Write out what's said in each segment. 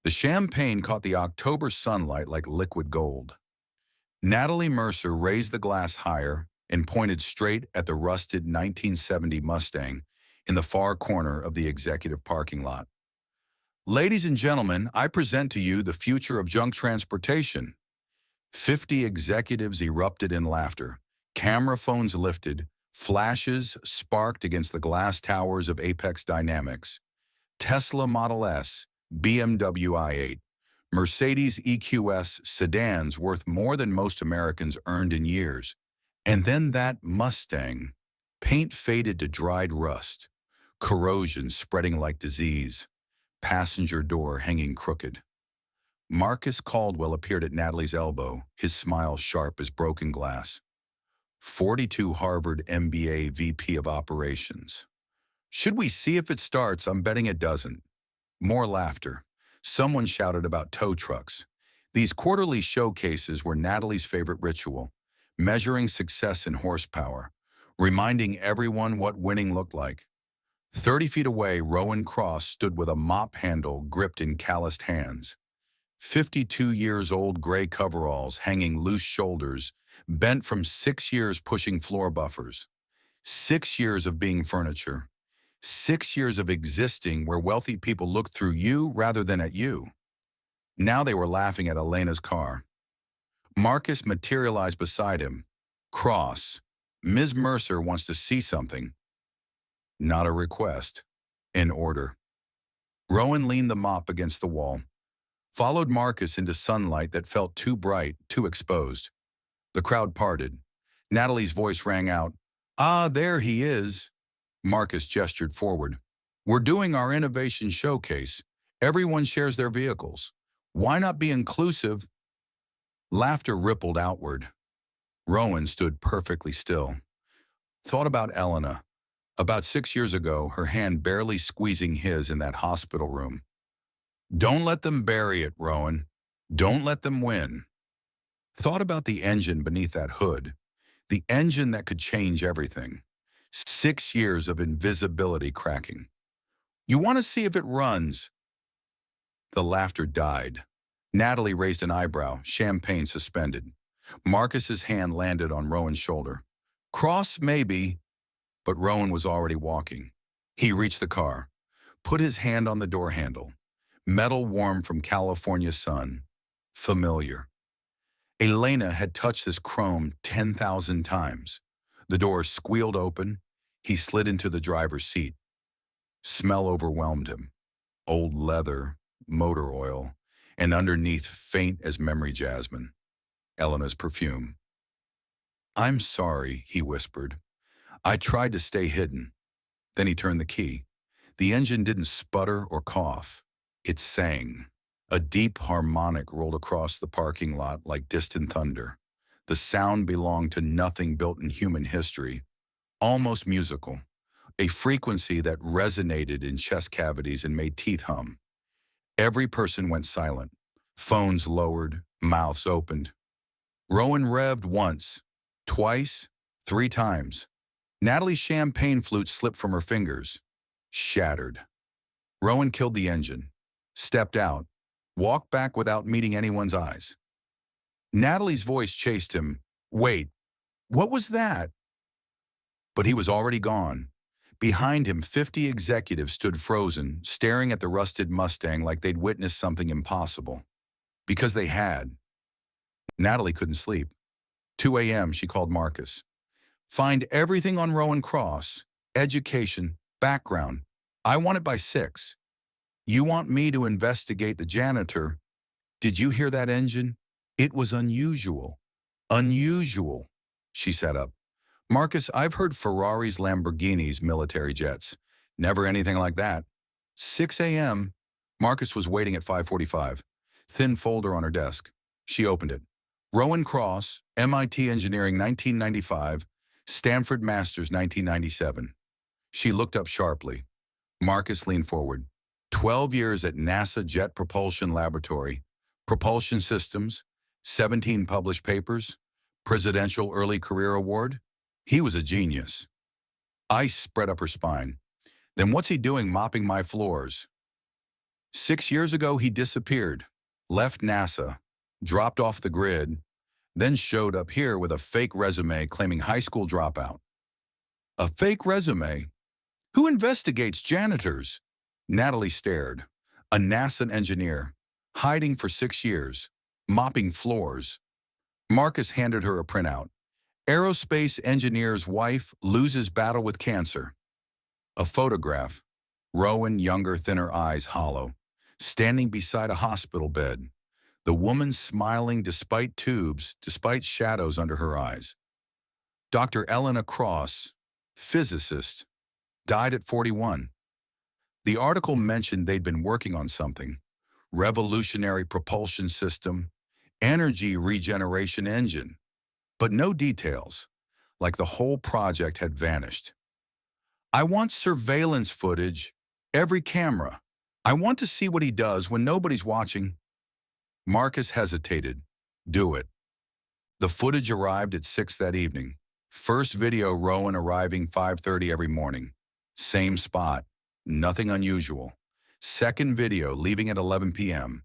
The champagne caught the October sunlight like liquid gold. Natalie Mercer raised the glass higher and pointed straight at the rusted 1970 Mustang in the far corner of the executive parking lot. Ladies and gentlemen, I present to you the future of junk transportation. 50 executives erupted in laughter. Camera phones lifted. Flashes sparked against the glass towers of Apex Dynamics. Tesla Model S, BMW i8, Mercedes EQS sedans worth more than most Americans earned in years. And then that Mustang. Paint faded to dried rust. Corrosion spreading like disease. Passenger door hanging crooked. Marcus Caldwell appeared at Natalie's elbow, his smile sharp as broken glass. 42 Harvard MBA VP of Operations. Should we see if it starts? I'm betting it doesn't. More laughter. Someone shouted about tow trucks. These quarterly showcases were Natalie's favorite ritual, measuring success in horsepower, reminding everyone what winning looked like. 30 feet away, Rowan Cross stood with a mop handle gripped in calloused hands. 52 years old gray coveralls hanging loose shoulders, bent from 6 years pushing floor buffers. 6 years of being furniture. 6 years of existing where wealthy people looked through you rather than at you. Now they were laughing at Elena's car. Marcus materialized beside him. Cross, Ms. Mercer wants to see something. Not a request. An order. Rowan leaned the mop against the wall, followed Marcus into sunlight that felt too bright, too exposed. The crowd parted. Natalie's voice rang out. Ah, there he is. Marcus gestured forward. We're doing our innovation showcase. Everyone shares their vehicles. Why not be inclusive? Laughter rippled outward. Rowan stood perfectly still. Thought about Elena. About 6 years ago, her hand barely squeezing his in that hospital room. Don't let them bury it, Rowan. Don't let them win. Thought about the engine beneath that hood. The engine that could change everything. 6 years of invisibility cracking. You want to see if it runs? The laughter died. Natalie raised an eyebrow, champagne suspended. Marcus's hand landed on Rowan's shoulder. Cross, maybe. But Rowan was already walking. He reached the car, put his hand on the door handle. Metal warm from California sun. Familiar. Elena had touched this chrome 10,000 times. The door squealed open. He slid into the driver's seat. Smell overwhelmed him. Old leather, motor oil, and underneath faint as memory jasmine. Elena's perfume. I'm sorry, he whispered. I tried to stay hidden. Then he turned the key. The engine didn't sputter or cough. It sang. A deep harmonic rolled across the parking lot like distant thunder. The sound belonged to nothing built in human history. Almost musical. A frequency that resonated in chest cavities and made teeth hum. Every person went silent. Phones lowered, mouths opened. Rowan revved once, twice, 3 times. Natalie's champagne flute slipped from her fingers. Shattered. Rowan killed the engine, stepped out, walked back without meeting anyone's eyes. Natalie's voice chased him. Wait, what was that? But he was already gone. Behind him, 50 executives stood frozen, staring at the rusted Mustang like they'd witnessed something impossible. Because they had. Natalie couldn't sleep. 2 a.m., she called Marcus. Find everything on Rowan Cross. Education, background. I want it by 6. You want me to investigate the janitor. Did you hear that engine? It was unusual. Unusual. She sat up. Marcus, I've heard Ferraris, Lamborghinis, military jets. Never anything like that. 6 a.m. Marcus was waiting at 5:45. Thin folder on her desk. She opened it. Rowan Cross, MIT Engineering 1995, Stanford Masters 1997. She looked up sharply. Marcus leaned forward. 12 years at NASA Jet Propulsion Laboratory. Propulsion Systems. 17 published papers. Presidential Early Career Award. He was a genius. Ice spread up her spine. Then what's he doing mopping my floors? 6 years ago, he disappeared, left NASA, dropped off the grid, then showed up here with a fake resume claiming high school dropout. A fake resume? Who investigates janitors? Natalie stared. A NASA engineer, hiding for 6 years, mopping floors. Marcus handed her a printout. Aerospace engineer's wife loses battle with cancer. A photograph. Rowan, younger, thinner eyes hollow, standing beside a hospital bed. The woman smiling despite tubes, despite shadows under her eyes. Dr. Elena Cross, physicist, died at 41. The article mentioned they'd been working on something. Revolutionary propulsion system, energy regeneration engine. But no details, like the whole project had vanished. I want surveillance footage, every camera. I want to see what he does when nobody's watching. Marcus hesitated. Do it. The footage arrived at 6 that evening. First video, Rowan arriving 5:30 every morning. Same spot, nothing unusual. Second video, leaving at 11 p.m.,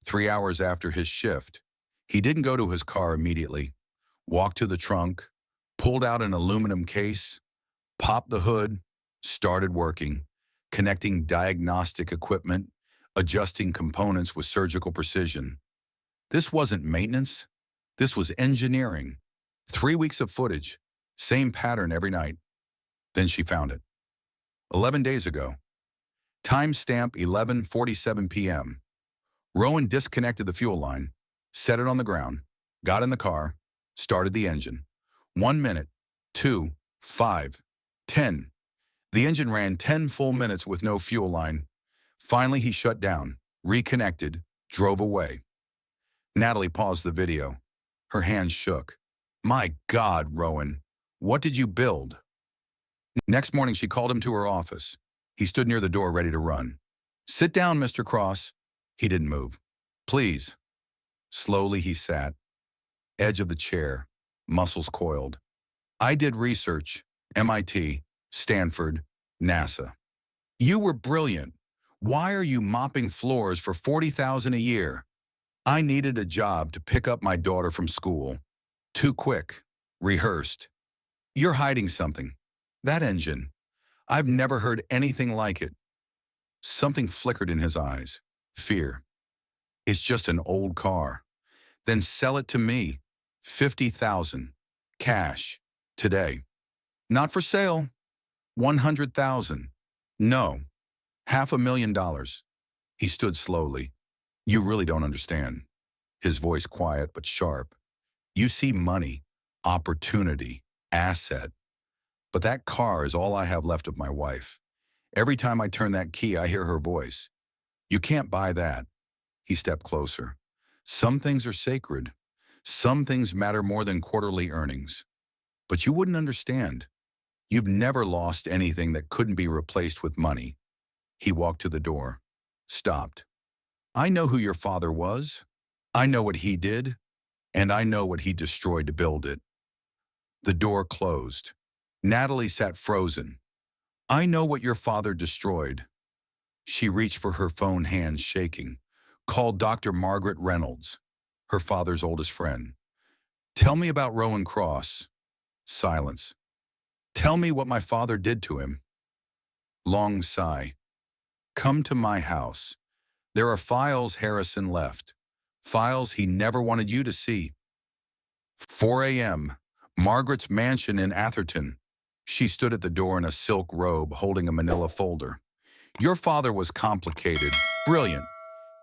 3 hours after his shift. He didn't go to his car immediately. Walked to the trunk, pulled out an aluminum case, popped the hood, started working, connecting diagnostic equipment, adjusting components with surgical precision. This wasn't maintenance. This was engineering. 3 weeks of footage, same pattern every night. Then she found it. 11 days ago. Timestamp 11:47 p.m. Rowan disconnected the fuel line, set it on the ground, got in the car, started the engine. 1 minute, 2, 5, 10. The engine ran 10 full minutes with no fuel line. Finally, he shut down, reconnected, drove away. Natalie paused the video. Her hands shook. My God, Rowan, what did you build? Next morning, she called him to her office. He stood near the door ready to run. Sit down, Mr. Cross. He didn't move. Please. Slowly, he sat. Edge of the chair, muscles coiled. I did research, MIT, Stanford, NASA. You were brilliant. Why are you mopping floors for $40,000 a year? I needed a job to pick up my daughter from school. Too quick. Rehearsed. You're hiding something. That engine. I've never heard anything like it. Something flickered in his eyes. Fear. It's just an old car. Then sell it to me. 50,000. Cash. Today. Not for sale. 100,000. No. $500,000. He stood slowly. You really don't understand. His voice quiet but sharp. You see money, opportunity, asset. But that car is all I have left of my wife. Every time I turn that key, I hear her voice. You can't buy that. He stepped closer. Some things are sacred. Some things matter more than quarterly earnings. But you wouldn't understand. You've never lost anything that couldn't be replaced with money. He walked to the door. Stopped. I know who your father was. I know what he did. And I know what he destroyed to build it. The door closed. Natalie sat frozen. I know what your father destroyed. She reached for her phone, hands shaking. Called Dr. Margaret Reynolds, her father's oldest friend. Tell me about Rowan Cross. Silence. Tell me what my father did to him. Long sigh. Come to my house. There are files Harrison left. Files he never wanted you to see. 4 a.m. Margaret's mansion in Atherton. She stood at the door in a silk robe holding a manila folder. Your father was complicated, brilliant,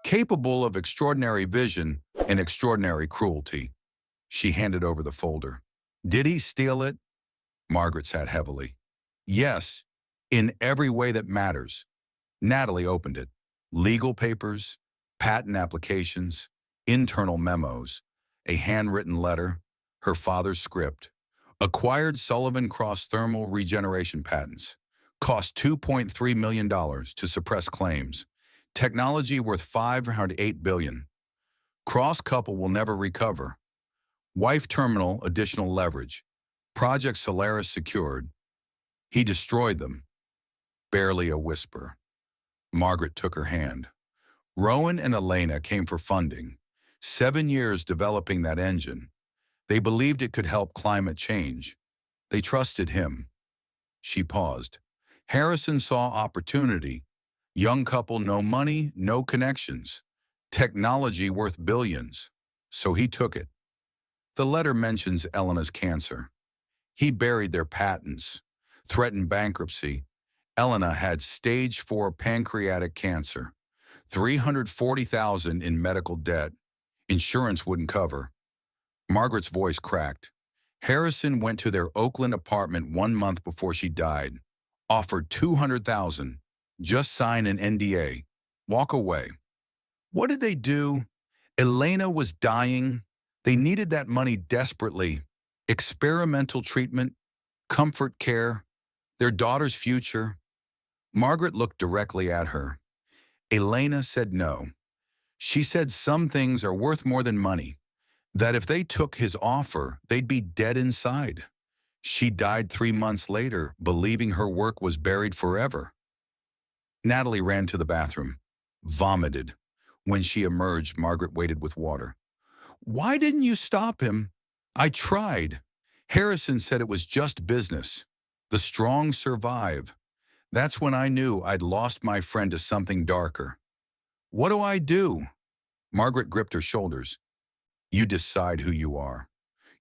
capable of extraordinary vision and extraordinary cruelty. She handed over the folder. Did he steal it? Margaret sat heavily. Yes, in every way that matters. Natalie opened it. Legal papers, patent applications, internal memos, a handwritten letter, her father's script. Acquired Sullivan Cross thermal regeneration patents. Cost $2.3 million to suppress claims. Technology worth $508 billion. Cross couple will never recover. Wife terminal additional leverage. Project Solaris secured. He destroyed them. Barely a whisper. Margaret took her hand. Rowan and Elena came for funding. 7 years developing that engine. They believed it could help climate change. They trusted him. She paused. Harrison saw opportunity. Young couple, no money, no connections. Technology worth billions. So he took it. The letter mentions Elena's cancer. He buried their patents, threatened bankruptcy. Elena had stage 4 pancreatic cancer, 340,000 in medical debt. Insurance wouldn't cover. Margaret's voice cracked. Harrison went to their Oakland apartment 1 month before she died, offered 200,000. Just sign an NDA. Walk away. What did they do? Elena was dying. They needed that money desperately. Experimental treatment, comfort care, their daughter's future. Margaret looked directly at her. Elena said no. She said some things are worth more than money, that if they took his offer, they'd be dead inside. She died 3 months later, believing her work was buried forever. Natalie ran to the bathroom, vomited. When she emerged, Margaret waited with water. Why didn't you stop him? I tried. Harrison said it was just business. The strong survive. That's when I knew I'd lost my friend to something darker. What do I do? Margaret gripped her shoulders. You decide who you are.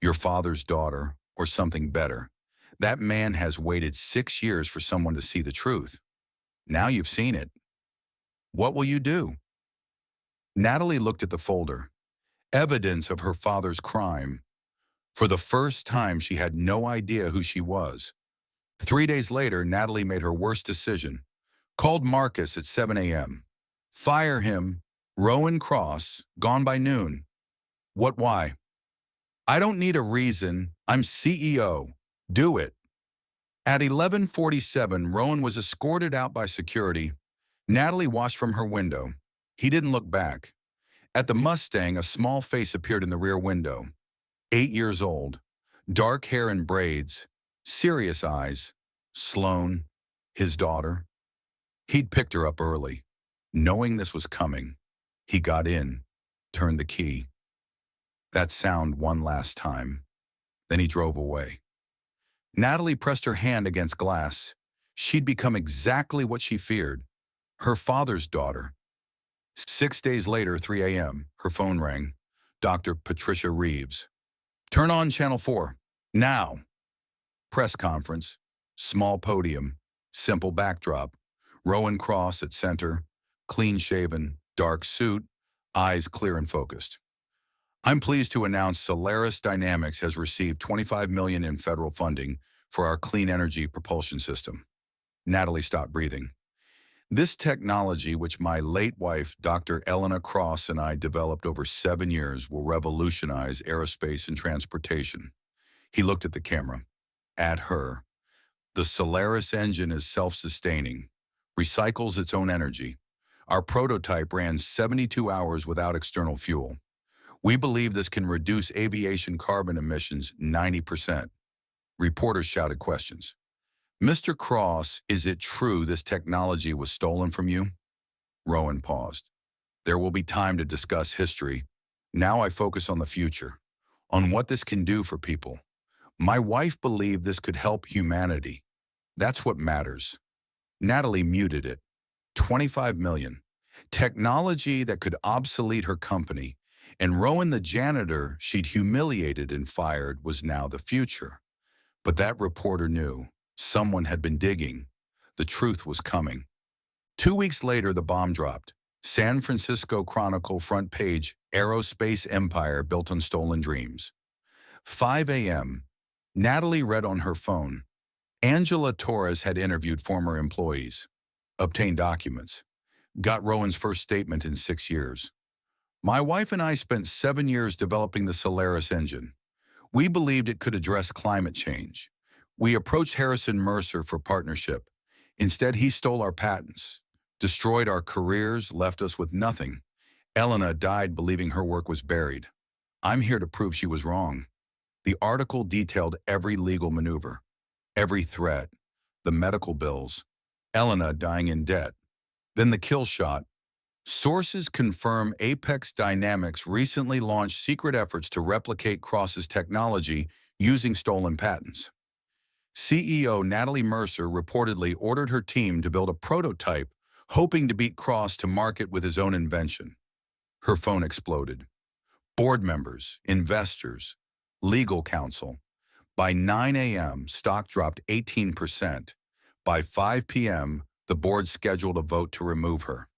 Your father's daughter, or something better. That man has waited 6 years for someone to see the truth. Now you've seen it. What will you do? Natalie looked at the folder. Evidence of her father's crime. For the first time, she had no idea who she was. 3 days later, Natalie made her worst decision. Called Marcus at 7 a.m. Fire him. Rowan Cross, gone by noon. What, why? I don't need a reason. I'm CEO. Do it. At 11:47, Rowan was escorted out by security. Natalie watched from her window. He didn't look back. At the Mustang, a small face appeared in the rear window. 8 years old, dark hair and braids, serious eyes. Sloane, his daughter. He'd picked her up early. Knowing this was coming, he got in, turned the key. That sound one last time. Then he drove away. Natalie pressed her hand against glass. She'd become exactly what she feared, her father's daughter. 6 days later, 3 a.m., her phone rang. Dr. Patricia Reeves. Turn on Channel 4. Now. Press conference. Small podium. Simple backdrop. Rowan Cross at center. Clean-shaven, dark suit, eyes clear and focused. I'm pleased to announce Solaris Dynamics has received $25 million in federal funding for our clean energy propulsion system. Natalie stopped breathing. This technology, which my late wife, Dr. Elena Cross, and I developed over 7 years, will revolutionize aerospace and transportation. He looked at the camera, at her. The Solaris engine is self-sustaining, recycles its own energy. Our prototype ran 72 hours without external fuel. We believe this can reduce aviation carbon emissions 90%. Reporters shouted questions. Mr. Cross, is it true this technology was stolen from you? Rowan paused. There will be time to discuss history. Now I focus on the future, on what this can do for people. My wife believed this could help humanity. That's what matters. Natalie muted it. 25 million. Technology that could obsolete her company. And Rowan, the janitor she'd humiliated and fired, was now the future. But that reporter knew. Someone had been digging. The truth was coming. 2 weeks later, the bomb dropped. San Francisco Chronicle front page, Aerospace Empire built on stolen dreams. 5 a.m. Natalie read on her phone. Angela Torres had interviewed former employees, obtained documents, got Rowan's first statement in 6 years. My wife and I spent 7 years developing the Solaris engine. We believed it could address climate change. We approached Harrison Mercer for partnership. Instead, he stole our patents, destroyed our careers, left us with nothing. Elena died believing her work was buried. I'm here to prove she was wrong. The article detailed every legal maneuver, every threat, the medical bills, Elena dying in debt. Then the kill shot. Sources confirm Apex Dynamics recently launched secret efforts to replicate Cross's technology using stolen patents. CEO Natalie Mercer reportedly ordered her team to build a prototype, hoping to beat Cross to market with his own invention. Her phone exploded. Board members, investors, legal counsel. By 9 a.m., stock dropped 18%. By 5 p.m., the board scheduled a vote to remove her.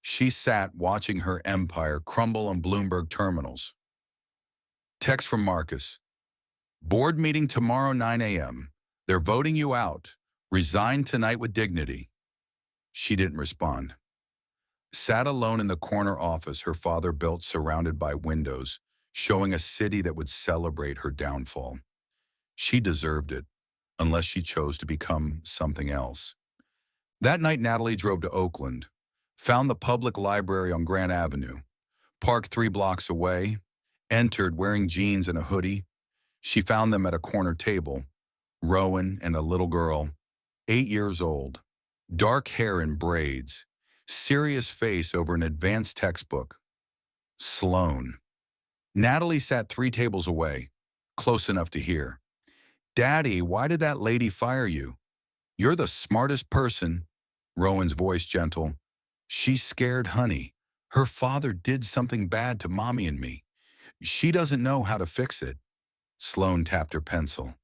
She sat watching her empire crumble on Bloomberg terminals. Text from Marcus. Board meeting tomorrow 9 a.m. They're voting you out. Resign tonight with dignity. She didn't respond. Sat alone in the corner office her father built surrounded by windows, showing a city that would celebrate her downfall. She deserved it, unless she chose to become something else. That night, Natalie drove to Oakland, found the public library on Grant Avenue, parked 3 blocks away, entered wearing jeans and a hoodie. She found them at a corner table, Rowan and a little girl, 8 years old, dark hair in braids, serious face over an advanced textbook. Sloan. Natalie sat 3 tables away, close enough to hear. Daddy, why did that lady fire you? You're the smartest person. Rowan's voice gentle. She's scared, honey. Her father did something bad to Mommy and me. She doesn't know how to fix it. Sloan tapped her pencil.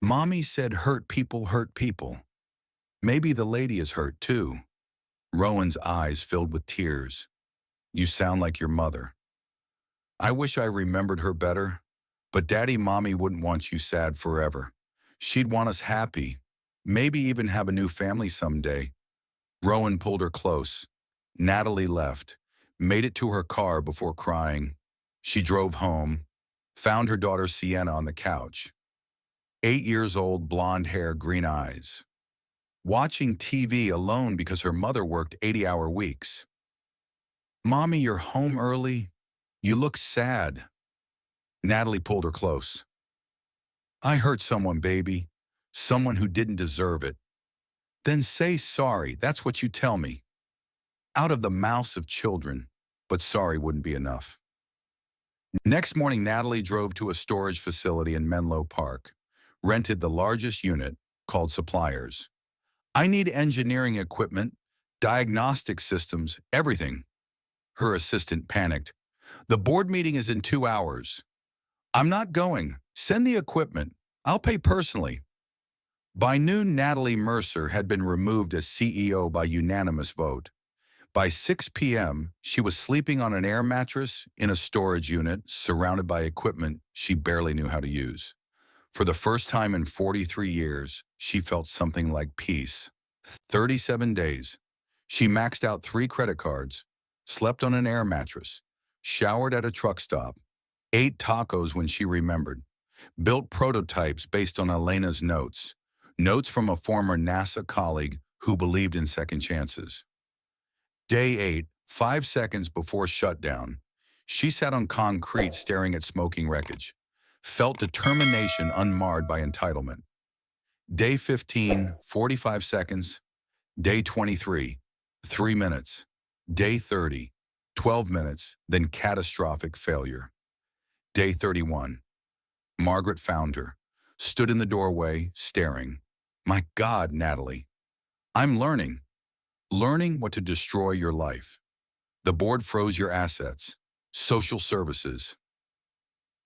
Mommy said hurt people hurt people. Maybe the lady is hurt too. Rowan's eyes filled with tears. You sound like your mother. I wish I remembered her better, but Daddy Mommy wouldn't want you sad forever. She'd want us happy, maybe even have a new family someday. Rowan pulled her close. Natalie left, made it to her car before crying. She drove home, found her daughter Sienna on the couch. 8 years old, blonde hair, green eyes. Watching TV alone because her mother worked 80-hour weeks. Mommy, you're home early? You look sad. Natalie pulled her close. I hurt someone, baby. Someone who didn't deserve it. Then say sorry, that's what you tell me. Out of the mouths of children, but sorry wouldn't be enough. Next morning, Natalie drove to a storage facility in Menlo Park, rented the largest unit, called suppliers. I need engineering equipment, diagnostic systems, everything. Her assistant panicked. The board meeting is in 2 hours. I'm not going. Send the equipment. I'll pay personally. By noon, Natalie Mercer had been removed as CEO by unanimous vote. By 6 p.m., she was sleeping on an air mattress in a storage unit surrounded by equipment she barely knew how to use. For the first time in 43 years, she felt something like peace. 37 days. She maxed out 3 credit cards, slept on an air mattress, showered at a truck stop, ate tacos when she remembered, built prototypes based on Elena's notes from a former NASA colleague who believed in second chances. Day 8, 5 seconds before shutdown, she sat on concrete staring at smoking wreckage, felt determination unmarred by entitlement. Day 15, 45 seconds. Day 23, 3 minutes. Day 30, 12 minutes, then catastrophic failure. Day 31. Margaret found her, stood in the doorway, staring. My God, Natalie. I'm learning what to destroy your life. The board froze your assets. Social services.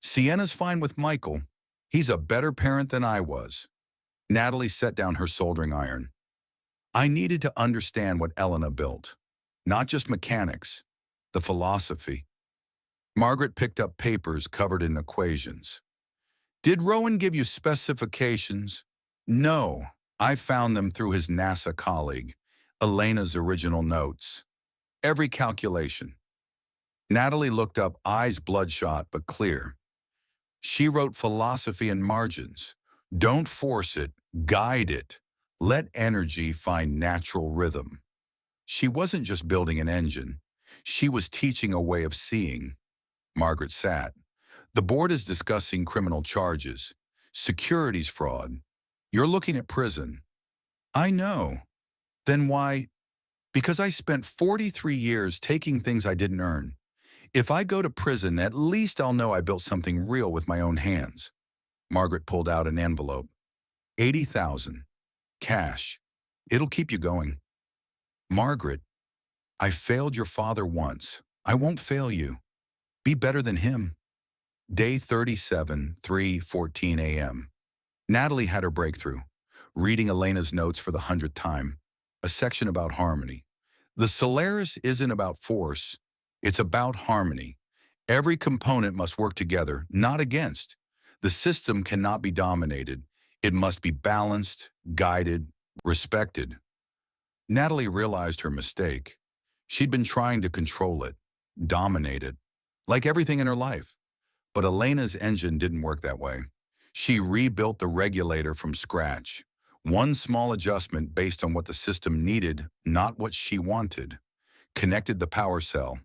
Sienna's fine with Michael. He's a better parent than I was. Natalie set down her soldering iron. I needed to understand what Elena built. Not just mechanics, the philosophy. Margaret picked up papers covered in equations. Did Rowan give you specifications? No, I found them through his NASA colleague, Elena's original notes. Every calculation. Natalie looked up, eyes bloodshot but clear. She wrote philosophy in margins. Don't force it, guide it. Let energy find natural rhythm. She wasn't just building an engine. She was teaching a way of seeing. Margaret sat. The board is discussing criminal charges, securities fraud. You're looking at prison. I know. Then why? Because I spent 43 years taking things I didn't earn. If I go to prison, at least I'll know I built something real with my own hands. Margaret pulled out an envelope. 80,000. Cash. It'll keep you going. Margaret, I failed your father once. I won't fail you. Be better than him. Day 37, 3:14 a.m. Natalie had her breakthrough, reading Elena's notes for the 100th time, a section about harmony. The Solaris isn't about force, it's about harmony. Every component must work together, not against. The system cannot be dominated. It must be balanced, guided, respected. Natalie realized her mistake. She'd been trying to control it, dominate it, like everything in her life. But Elena's engine didn't work that way. She rebuilt the regulator from scratch. One small adjustment based on what the system needed, not what she wanted. Connected the power cell,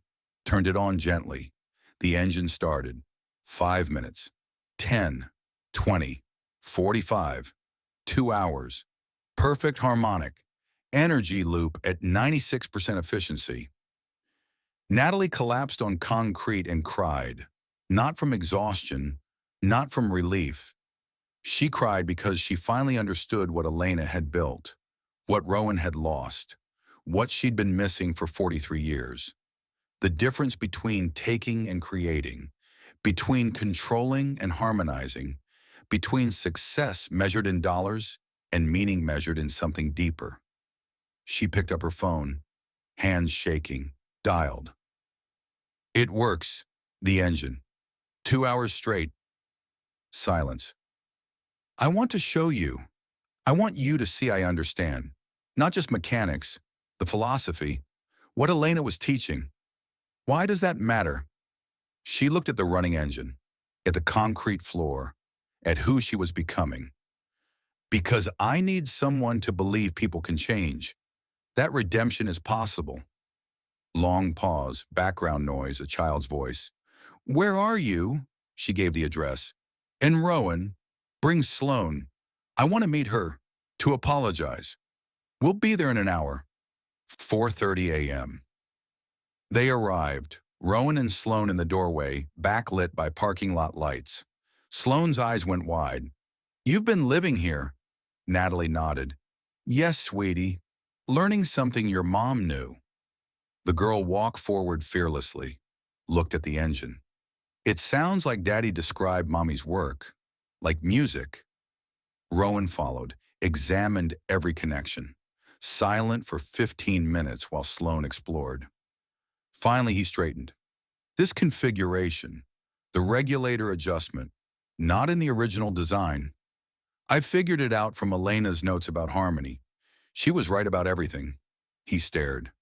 turned it on gently. The engine started. 5 minutes, 10, 20, 45, 2 hours. Perfect harmonic. Energy loop at 96% efficiency. Natalie collapsed on concrete and cried. Not from exhaustion, not from relief. She cried because she finally understood what Elena had built, what Rowan had lost, what she'd been missing for 43 years. The difference between taking and creating, between controlling and harmonizing, between success measured in dollars and meaning measured in something deeper. She picked up her phone, hands shaking, dialed. It works, the engine. 2 hours straight. Silence. I want to show you. I want you to see I understand. Not just mechanics, the philosophy, what Elena was teaching. Why does that matter? She looked at the running engine, at the concrete floor, at who she was becoming. Because I need someone to believe people can change. That redemption is possible. Long pause, background noise, a child's voice. Where are you? She gave the address. In Rowan. Bring Sloan. I want to meet her. To apologize. We'll be there in an hour. 4:30 a.m. They arrived, Rowan and Sloan in the doorway, backlit by parking lot lights. Sloan's eyes went wide. You've been living here. Natalie nodded. Yes, sweetie. Learning something your mom knew. The girl walked forward fearlessly, looked at the engine. It sounds like Daddy described Mommy's work, like music. Rowan followed, examined every connection, silent for 15 minutes while Sloan explored. Finally, he straightened. This configuration, the regulator adjustment, not in the original design. I figured it out from Elena's notes about harmony. She was right about everything. He stared.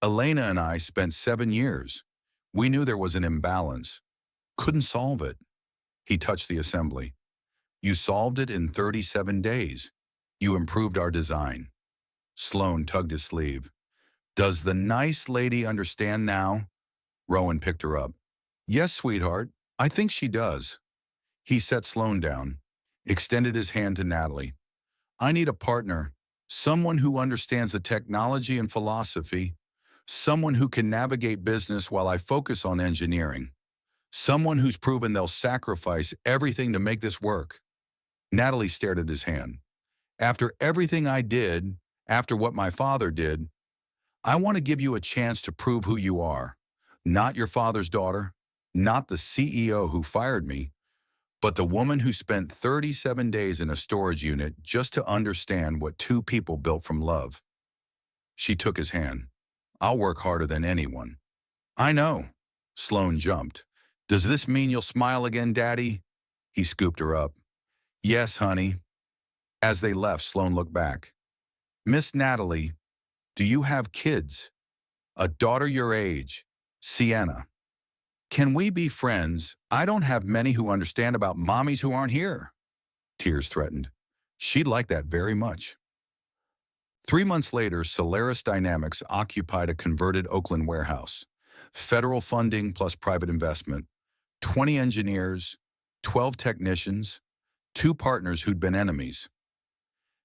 Elena and I spent 7 years. We knew there was an imbalance. Couldn't solve it. He touched the assembly. You solved it in 37 days. You improved our design. Sloan tugged his sleeve. Does the nice lady understand now? Rowan picked her up. Yes, sweetheart, I think she does. He set Sloan down, extended his hand to Natalie. I need a partner, someone who understands the technology and philosophy, someone who can navigate business while I focus on engineering, someone who's proven they'll sacrifice everything to make this work. Natalie stared at his hand. After everything I did, after what my father did, I want to give you a chance to prove who you are. Not your father's daughter, not the CEO who fired me, but the woman who spent 37 days in a storage unit just to understand what two people built from love. She took his hand. I'll work harder than anyone. I know. Sloan jumped. Does this mean you'll smile again, Daddy? He scooped her up. Yes, honey. As they left, Sloan looked back. Miss Natalie, do you have kids? A daughter your age, Sienna. Can we be friends? I don't have many who understand about mommies who aren't here. Tears threatened. She'd like that very much. 3 months later, Solaris Dynamics occupied a converted Oakland warehouse. Federal funding plus private investment. 20 engineers, 12 technicians, 2 partners who'd been enemies.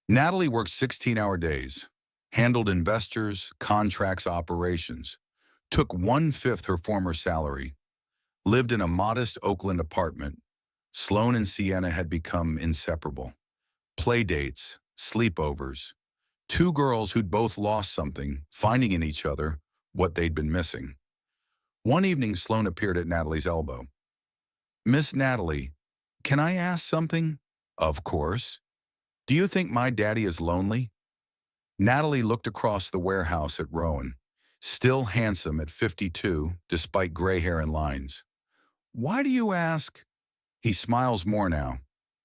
Natalie worked 16-hour days. handled investors, contracts, operations, took 1/5 her former salary, lived in a modest Oakland apartment. Sloan and Sienna had become inseparable. Playdates, sleepovers, two girls who'd both lost something, finding in each other what they'd been missing. One evening, Sloan appeared at Natalie's elbow. "Miss Natalie, can I ask something?" "Of course. Do you think my daddy is lonely?" Natalie looked across the warehouse at Rowan, still handsome at 52, despite gray hair and lines. "Why do you ask?" He smiles more now.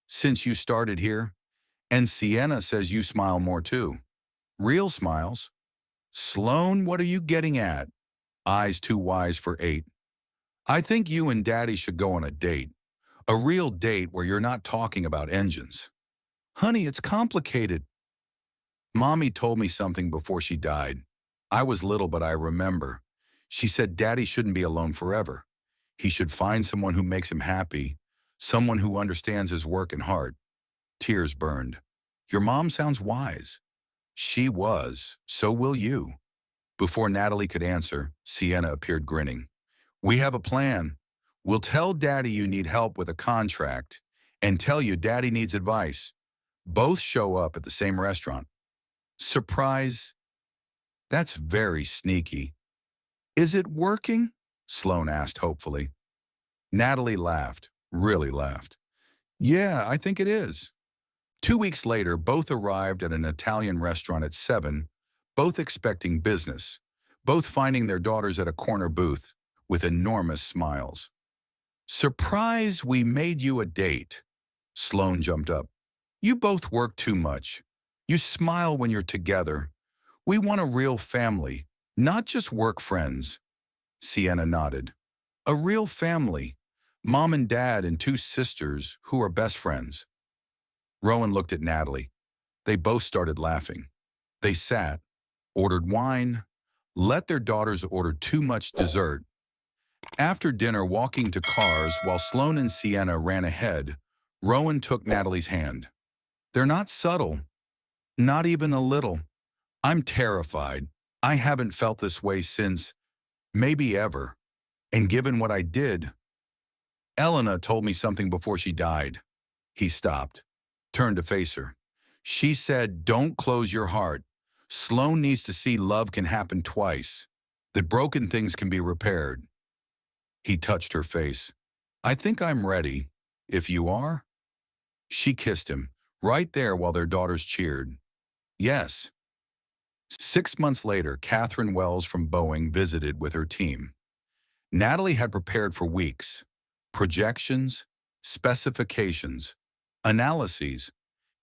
"Since you started here? And Sienna says you smile more too." "Real smiles." "Sloan, what are you getting at?" Eyes too wise for eight. "I think you and Daddy should go on a date. A real date where you're not talking about engines." "Honey, it's complicated." "Mommy told me something before she died. I was little, but I remember. She said Daddy shouldn't be alone forever. He should find someone who makes him happy, someone who understands his work and heart." Tears burned. "Your mom sounds wise." "She was. So will you." Before Natalie could answer, Sienna appeared grinning. "We have a plan. We'll tell Daddy you need help with a contract and tell you Daddy needs advice. Both show up at the same restaurant." "Surprise." "That's very sneaky." "Is it working?" Sloan asked hopefully. Natalie laughed, really laughed. "Yeah, I think it is." 2 weeks later, both arrived at an Italian restaurant at 7, both expecting business, both finding their daughters at a corner booth with enormous smiles. "Surprise, we made you a date." Sloan jumped up. "You both work too much. You smile when you're together. We want a real family, not just work friends." Sienna nodded. "A real family. Mom and Dad and two sisters who are best friends." Rowan looked at Natalie. They both started laughing. They sat, ordered wine, let their daughters order too much dessert. After dinner, walking to cars while Sloan and Sienna ran ahead, Rowan took Natalie's hand. "They're not subtle. Not even a little. I'm terrified. I haven't felt this way since, maybe ever. And given what I did, Elena told me something before she died." He stopped, turned to face her. "She said, don't close your heart. Sloan needs to see love can happen twice, that broken things can be repaired." He touched her face. "I think I'm ready. If you are?" She kissed him, right there while their daughters cheered. "Yes." 6 months later, Catherine Wells from Boeing visited with her team. Natalie had prepared for weeks. Projections, specifications, analyses.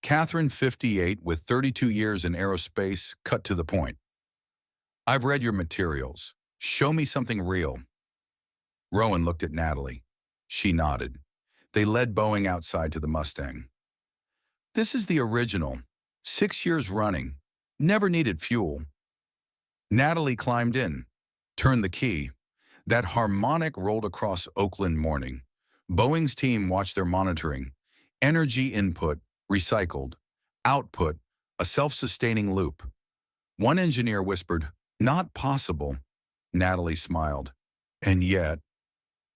Catherine, 58, with 32 years in aerospace, cut to the point. "I've read your materials. Show me something real." Rowan looked at Natalie. She nodded. They led Boeing outside to the Mustang. "This is the original. 6 years running. Never needed fuel." Natalie climbed in, turned the key. That harmonic rolled across Oakland morning. Boeing's team watched their monitoring. Energy input, recycled. Output, a self-sustaining loop. One engineer whispered, "Not possible." Natalie smiled. And yet,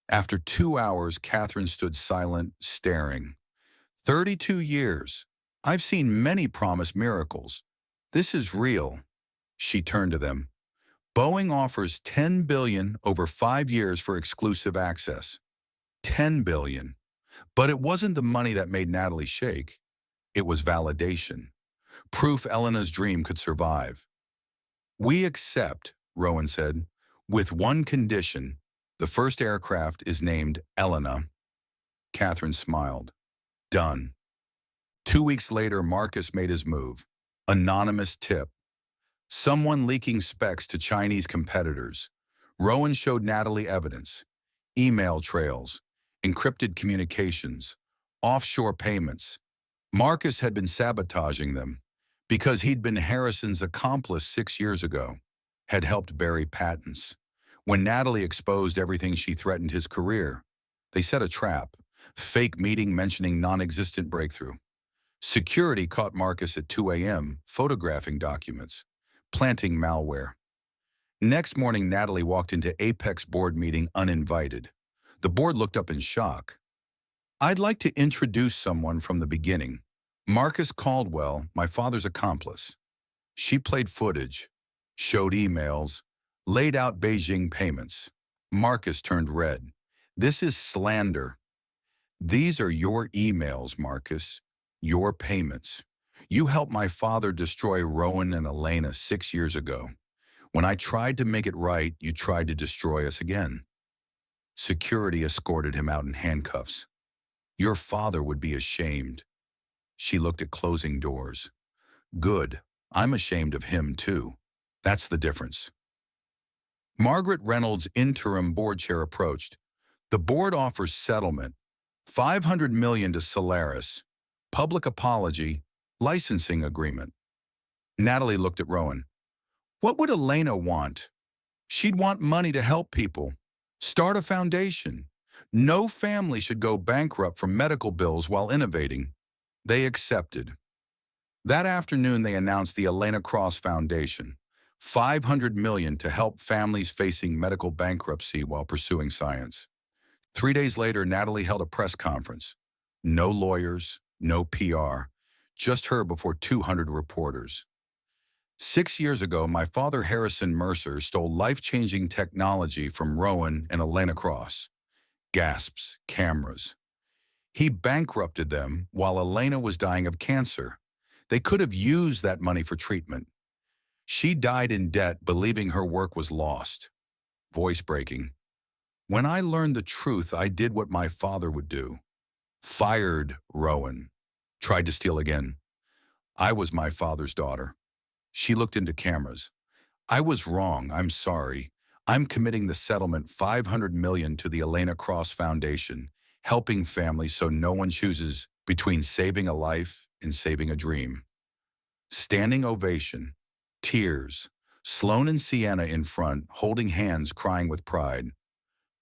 after 2 hours, Catherine stood silent, staring. 32 years. I've seen many promised miracles. This is real." She turned to them. "Boeing offers $10 billion over 5 years for exclusive access." $10 billion. But it wasn't the money that made Natalie shake. It was validation. Proof Elena's dream could survive. "We accept," Rowan said, "with one condition. The first aircraft is named Elena." Catherine smiled. "Done." 2 weeks later, Marcus made his move. Anonymous tip. Someone leaking specs to Chinese competitors. Rowan showed Natalie evidence. Email trails, encrypted communications, offshore payments. Marcus had been sabotaging them because he'd been Harrison's accomplice 6 years ago, had helped bury patents. When Natalie exposed everything, she threatened his career. They set a trap. Fake meeting mentioning non-existent breakthrough. Security caught Marcus at 2 a.m. photographing documents. planting malware. Next morning, Natalie walked into Apex board meeting uninvited. The board looked up in shock. I'd like to introduce someone from the beginning. Marcus Caldwell, my father's accomplice. She played footage, showed emails, laid out Beijing payments. Marcus turned red. This is slander. These are your emails, Marcus. Your payments. You helped my father destroy Rowan and Elena 6 years ago. When I tried to make it right, you tried to destroy us again. Security escorted him out in handcuffs. Your father would be ashamed. She looked at closing doors. Good. I'm ashamed of him, too. That's the difference. Margaret Reynolds' interim board chair approached. The board offers settlement, $500 million to Solaris, public apology, licensing agreement. Natalie looked at Rowan. What would Elena want? She'd want money to help people. Start a foundation. No family should go bankrupt from medical bills while innovating. They accepted. That afternoon, they announced the Elena Cross Foundation, $500 million to help families facing medical bankruptcy while pursuing science. 3 days later, Natalie held a press conference. No lawyers, no PR, just her before 200 reporters. 6 years ago, my father, Harrison Mercer, stole life-changing technology from Rowan and Elena Cross. Gasps, cameras. He bankrupted them while Elena was dying of cancer. They could have used that money for treatment. She died in debt, believing her work was lost. Voice breaking. When I learned the truth, I did what my father would do. Fired Rowan. Tried to steal again. I was my father's daughter. She looked into cameras. I was wrong. I'm sorry. I'm committing the settlement $500 million to the Elena Cross Foundation, helping families so no one chooses between saving a life and saving a dream. Standing ovation. Tears. Sloan and Sienna in front, holding hands, crying with pride.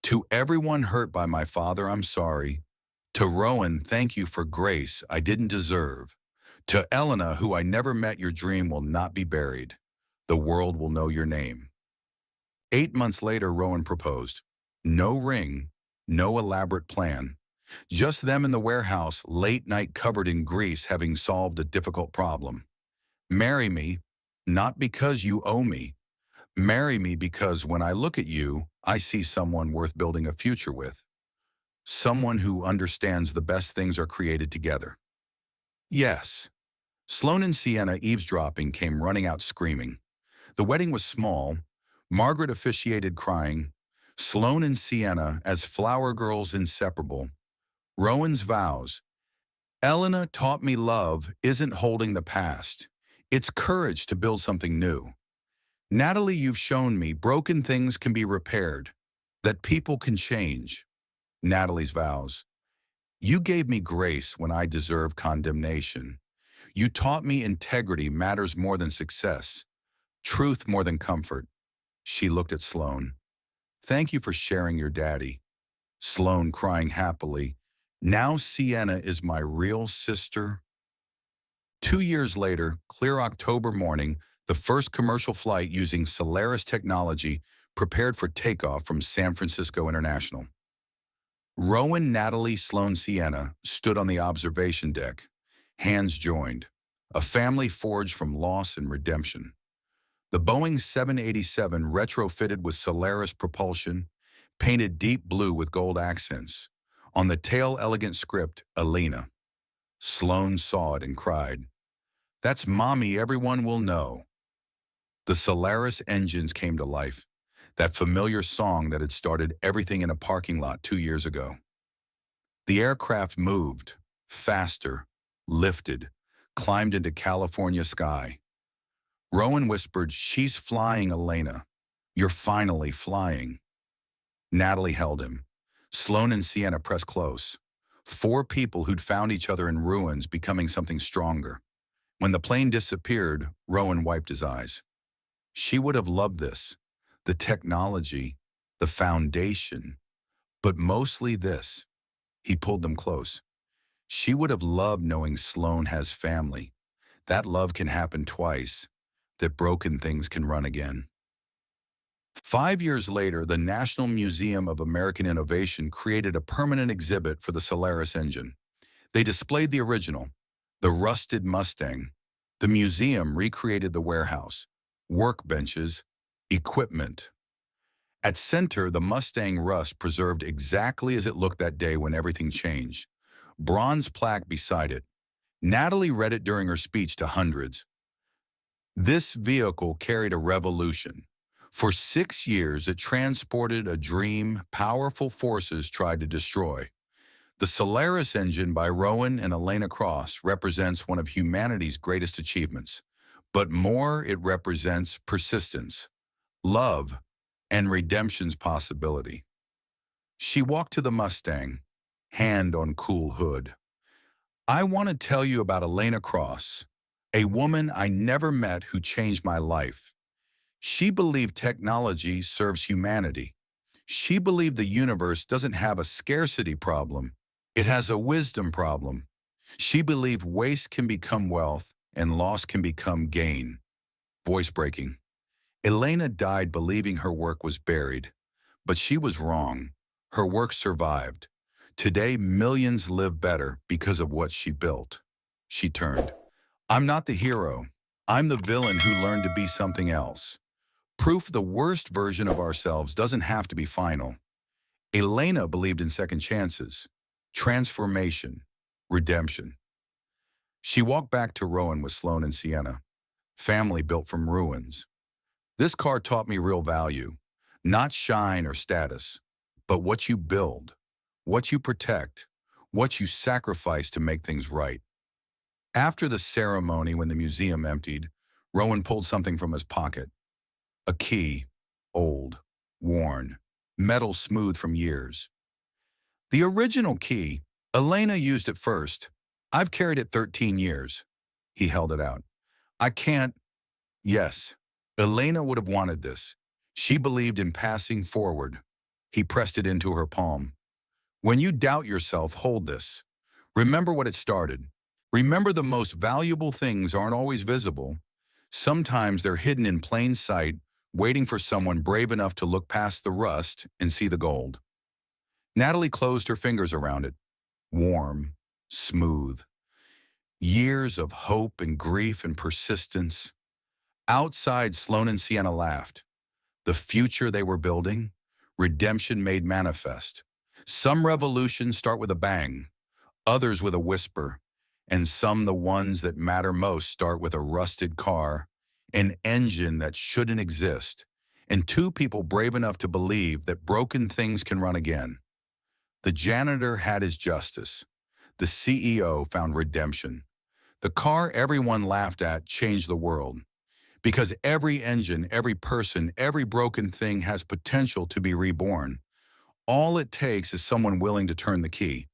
To everyone hurt by my father, I'm sorry. To Rowan, thank you for grace I didn't deserve. To Elena, who I never met, your dream will not be buried. The world will know your name. 8 months later, Rowan proposed. No ring, no elaborate plan. Just them in the warehouse, late night covered in grease, having solved a difficult problem. Marry me, not because you owe me. Marry me because when I look at you, I see someone worth building a future with. Someone who understands the best things are created together. Yes. Sloan and Sienna, eavesdropping, came running out screaming. The wedding was small. Margaret officiated, crying. Sloan and Sienna as flower girls inseparable. Rowan's vows. Elena taught me love isn't holding the past. It's courage to build something new. Natalie, you've shown me broken things can be repaired, that people can change. Natalie's vows. You gave me grace when I deserved condemnation. You taught me integrity matters more than success, truth more than comfort. She looked at Sloan. Thank you for sharing your daddy. Sloan, crying happily. Now Sienna is my real sister. 2 years later, clear October morning, the first commercial flight using Solaris technology prepared for takeoff from San Francisco International. Rowan, Natalie, Sloan, Sienna stood on the observation deck, hands joined, a family forged from loss and redemption. The Boeing 787 retrofitted with Solaris propulsion, painted deep blue with gold accents. On the tail, elegant script, Elena. Sloan saw it and cried, "That's Mommy, everyone will know." The Solaris engines came to life, that familiar song that had started everything in a parking lot 2 years ago. The aircraft moved, faster, lifted, climbed into California sky. Rowan whispered, "She's flying, Elena. You're finally flying." Natalie held him. Sloan and Sienna pressed close. 4 people who'd found each other in ruins, becoming something stronger. When the plane disappeared, Rowan wiped his eyes. She would have loved this, the technology, the foundation, but mostly this. He pulled them close. She would have loved knowing Sloan has family. That love can happen twice. that broken things can run again. 5 years later, the National Museum of American Innovation created a permanent exhibit for the Solaris engine. They displayed the original, the rusted Mustang. The museum recreated the warehouse, workbenches, equipment. At center, the Mustang rust preserved exactly as it looked that day when everything changed. Bronze plaque beside it. Natalie read it during her speech to hundreds. This vehicle carried a revolution. For 6 years, it transported a dream powerful forces tried to destroy. The Solaris engine by Rowan and Elena Cross represents one of humanity's greatest achievements. But more, it represents persistence, love, and redemption's possibility. She walked to the Mustang, hand on cool hood. I want to tell you about Elena Cross, a woman I never met who changed my life. She believed technology serves humanity. She believed the universe doesn't have a scarcity problem. It has a wisdom problem. She believed waste can become wealth and loss can become gain. Voice breaking. Elena died believing her work was buried, but she was wrong. Her work survived. Today, millions live better because of what she built. She turned. I'm not the hero. I'm the villain who learned to be something else. Proof the worst version of ourselves doesn't have to be final. Elena believed in second chances, transformation, redemption. She walked back to Rowan with Sloan and Sienna, family built from ruins. This car taught me real value, not shine or status, but what you build, what you protect, what you sacrifice to make things right. After the ceremony, when the museum emptied, Rowan pulled something from his pocket. A key, old, worn, metal smooth from years. The original key, Elena used it first. I've carried it 13 years. He held it out. I can't. Yes, Elena would have wanted this. She believed in passing forward. He pressed it into her palm. When you doubt yourself, hold this. Remember what it started. Remember the most valuable things aren't always visible. Sometimes they're hidden in plain sight, waiting for someone brave enough to look past the rust and see the gold. Natalie closed her fingers around it. Warm, smooth. Years of hope and grief and persistence. Outside, Sloan and Sienna laughed. The future they were building, redemption made manifest. Some revolutions start with a bang, others with a whisper, and some, the ones that matter most, start with a rusted car, an engine that shouldn't exist, and two people brave enough to believe that broken things can run again. The janitor had his justice. The CEO found redemption. The car everyone laughed at changed the world. Because every engine, every person, every broken thing has potential to be reborn. All it takes is someone willing to turn the key.